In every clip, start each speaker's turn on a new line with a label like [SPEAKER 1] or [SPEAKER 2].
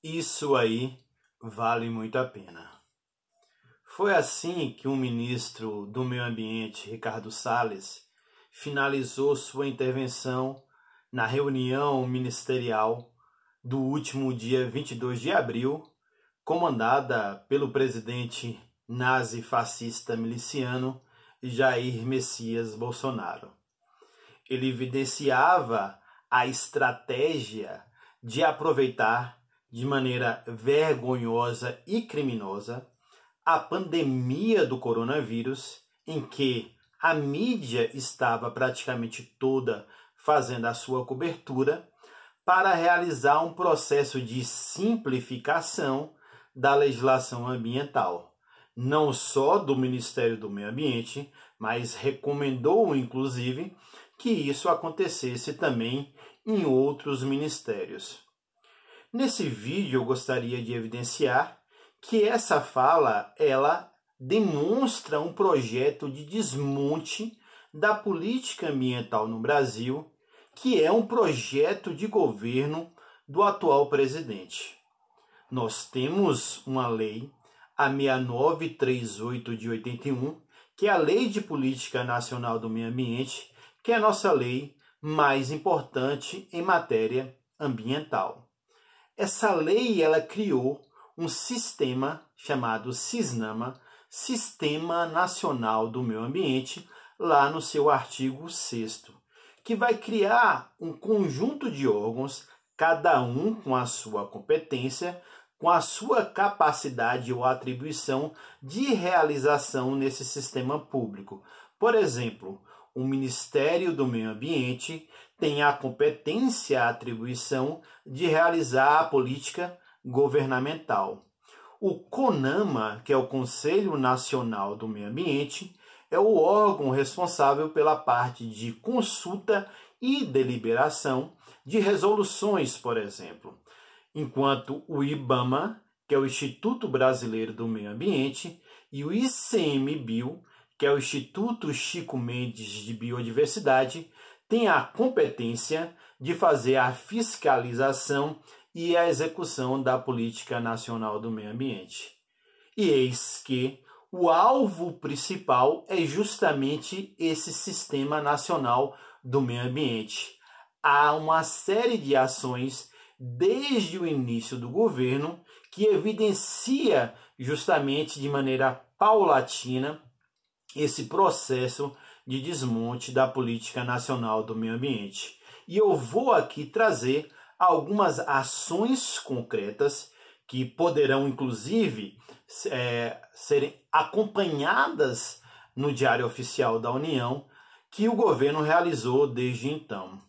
[SPEAKER 1] Isso aí vale muito a pena. Foi assim que o ministro do Meio Ambiente, Ricardo Salles, finalizou sua intervenção na reunião ministerial do último dia 22 de abril, comandada pelo presidente nazi-fascista miliciano Jair Messias Bolsonaro. Ele evidenciava a estratégia de aproveitar de maneira vergonhosa e criminosa a pandemia do coronavírus, em que a mídia estava praticamente toda fazendo a sua cobertura, para realizar um processo de simplificação da legislação ambiental, não só do Ministério do Meio Ambiente, mas recomendou, inclusive, que isso acontecesse também em outros ministérios. Nesse vídeo eu gostaria de evidenciar que essa fala, ela demonstra um projeto de desmonte da política ambiental no Brasil, que é um projeto de governo do atual presidente. Nós temos uma lei, a 6938 de 81, que é a Lei de Política Nacional do Meio Ambiente, que é a nossa lei mais importante em matéria ambiental. Essa lei, ela criou um sistema chamado SISNAMA, Sistema Nacional do Meio Ambiente, lá no seu artigo 6º, que vai criar um conjunto de órgãos, cada um com a sua competência, com a sua capacidade ou atribuição de realização nesse sistema público. Por exemplo, o Ministério do Meio Ambiente tem a competência, a atribuição de realizar a política governamental. O CONAMA, que é o Conselho Nacional do Meio Ambiente, é o órgão responsável pela parte de consulta e deliberação de resoluções, por exemplo, enquanto o IBAMA, que é o Instituto Brasileiro do Meio Ambiente, e o ICMBio, que é o Instituto Chico Mendes de Biodiversidade, tem a competência de fazer a fiscalização e a execução da Política Nacional do Meio Ambiente. E eis que o alvo principal é justamente esse Sistema Nacional do Meio Ambiente. Há uma série de ações desde o início do governo que evidencia justamente de maneira paulatina esse processo de desmonte da Política Nacional do Meio Ambiente. E eu vou aqui trazer algumas ações concretas que poderão, inclusive, serem acompanhadas no Diário Oficial da União, que o governo realizou desde então.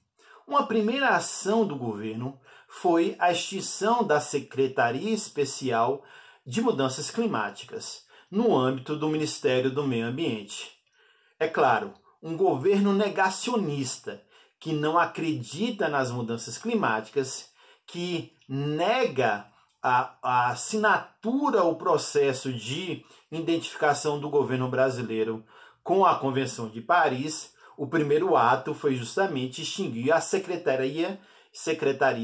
[SPEAKER 1] Uma primeira ação do governo foi a extinção da Secretaria Especial de Mudanças Climáticas, no âmbito do Ministério do Meio Ambiente. É claro, um governo negacionista, que não acredita nas mudanças climáticas, que nega a assinatura, o processo de identificação do governo brasileiro com a Convenção de Paris. O primeiro ato foi justamente extinguir a Secretaria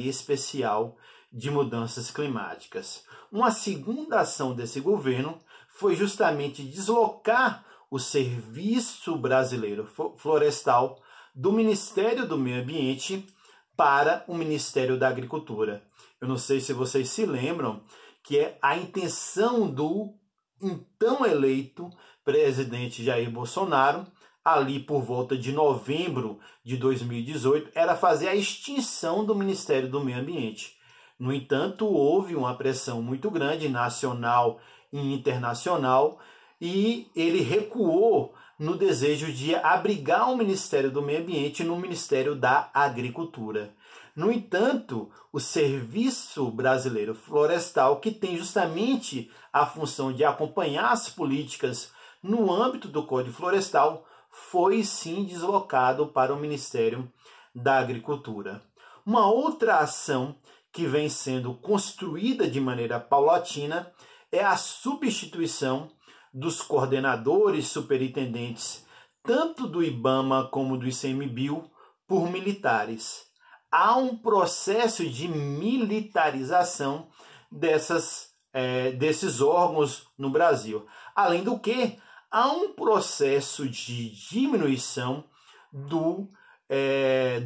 [SPEAKER 1] Especial de Mudanças Climáticas. Uma segunda ação desse governo foi justamente deslocar o Serviço Brasileiro Florestal do Ministério do Meio Ambiente para o Ministério da Agricultura. Eu não sei se vocês se lembram que a intenção do então eleito presidente Jair Bolsonaro, ali por volta de novembro de 2018, era fazer a extinção do Ministério do Meio Ambiente. No entanto, houve uma pressão muito grande, nacional e internacional, e ele recuou no desejo de abrigar o Ministério do Meio Ambiente no Ministério da Agricultura. No entanto, o Serviço Brasileiro Florestal, que tem justamente a função de acompanhar as políticas no âmbito do Código Florestal, foi sim deslocado para o Ministério da Agricultura. Uma outra ação que vem sendo construída de maneira paulatina é a substituição dos coordenadores superintendentes, tanto do IBAMA como do ICMBio, por militares. Há um processo de militarização desses órgãos no Brasil. Além do que, há um processo de diminuição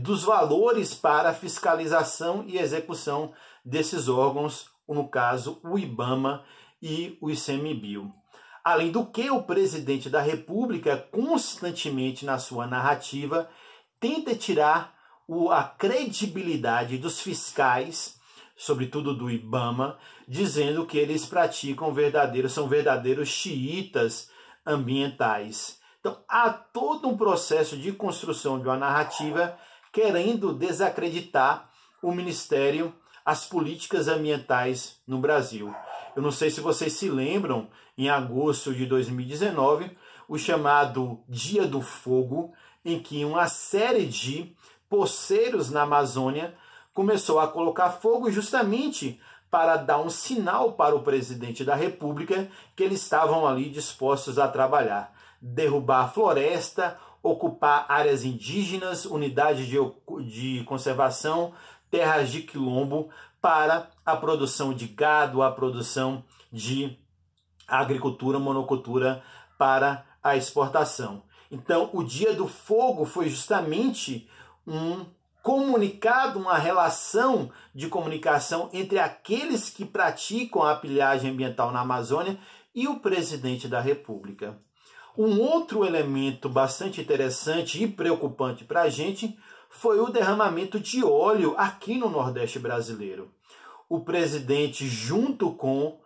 [SPEAKER 1] dos valores para fiscalização e execução desses órgãos, no caso o IBAMA e o ICMBio. Além do que, o presidente da República, constantemente na sua narrativa, tenta tirar a credibilidade dos fiscais, sobretudo do IBAMA, dizendo que eles são verdadeiros xiitas ambientais. Então, há todo um processo de construção de uma narrativa querendo desacreditar o Ministério, as políticas ambientais no Brasil. Eu não sei se vocês se lembram, em agosto de 2019, o chamado Dia do Fogo, em que uma série de poceiros na Amazônia começou a colocar fogo justamente para dar um sinal para o presidente da República que eles estavam ali dispostos a trabalhar, derrubar a floresta, ocupar áreas indígenas, unidades de conservação, terras de quilombo, para a produção de gado, a produção de agricultura, monocultura para a exportação. Então, o Dia do Fogo foi justamente um comunicado, uma relação de comunicação entre aqueles que praticam a pilhagem ambiental na Amazônia e o presidente da República. Um outro elemento bastante interessante e preocupante para a gente foi o derramamento de óleo aqui no Nordeste brasileiro. O presidente, junto com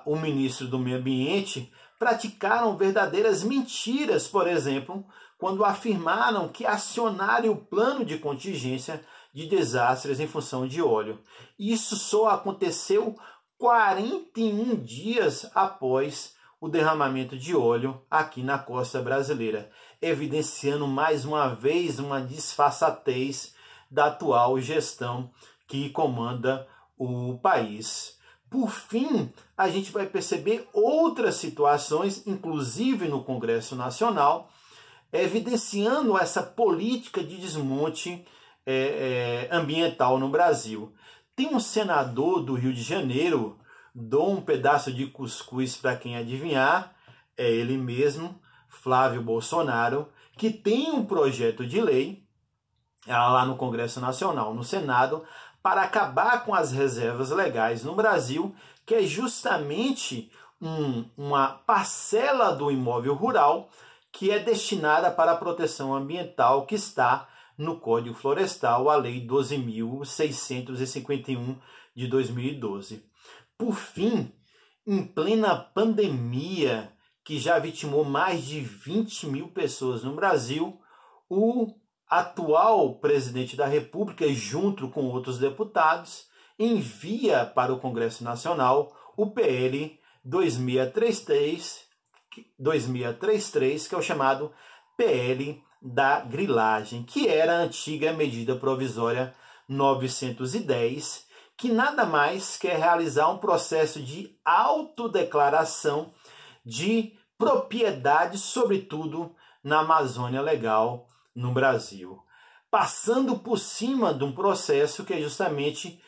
[SPEAKER 1] o ministro do Meio Ambiente, praticaram verdadeiras mentiras, por exemplo, quando afirmaram que acionaram o plano de contingência de desastres em função de óleo. Isso só aconteceu 41 dias após o derramamento de óleo aqui na costa brasileira, evidenciando mais uma vez uma disfarçatez da atual gestão que comanda o país. Por fim, a gente vai perceber outras situações, inclusive no Congresso Nacional, evidenciando essa política de desmonte ambiental no Brasil. Tem um senador do Rio de Janeiro, dou um pedaço de cuscuz para quem adivinhar, é ele mesmo, Flávio Bolsonaro, que tem um projeto de lei lá no Congresso Nacional, no Senado, para acabar com as reservas legais no Brasil, que é justamente uma parcela do imóvel rural que é destinada para a proteção ambiental, que está no Código Florestal, a Lei 12.651 de 2012. Por fim, em plena pandemia, que já vitimou mais de 20 mil pessoas no Brasil, o atual presidente da República, junto com outros deputados, envia para o Congresso Nacional o PL 2633, que é o chamado PL da grilagem, que era a antiga medida provisória 910, que nada mais quer realizar um processo de autodeclaração de propriedade, sobretudo na Amazônia Legal, no Brasil, passando por cima de um processo que é justamente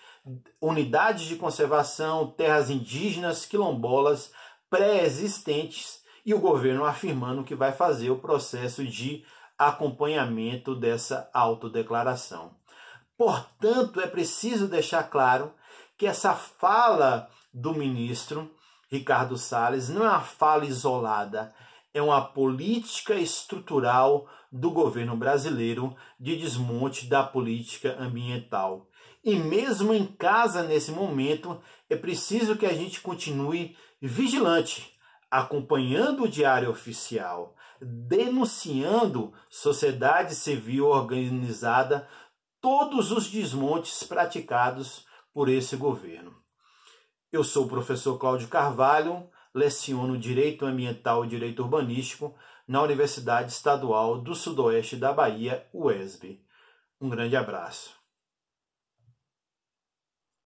[SPEAKER 1] unidades de conservação, terras indígenas, quilombolas pré-existentes, e o governo afirmando que vai fazer o processo de acompanhamento dessa autodeclaração. Portanto, é preciso deixar claro que essa fala do ministro Ricardo Salles não é uma fala isolada, é uma política estrutural do governo brasileiro de desmonte da política ambiental. E mesmo em casa, nesse momento, é preciso que a gente continue vigilante, acompanhando o Diário Oficial, denunciando sociedade civil organizada, todos os desmontes praticados por esse governo. Eu sou o professor Cláudio Carvalho, leciono Direito Ambiental e Direito Urbanístico na Universidade Estadual do Sudoeste da Bahia, UESB. Um grande abraço.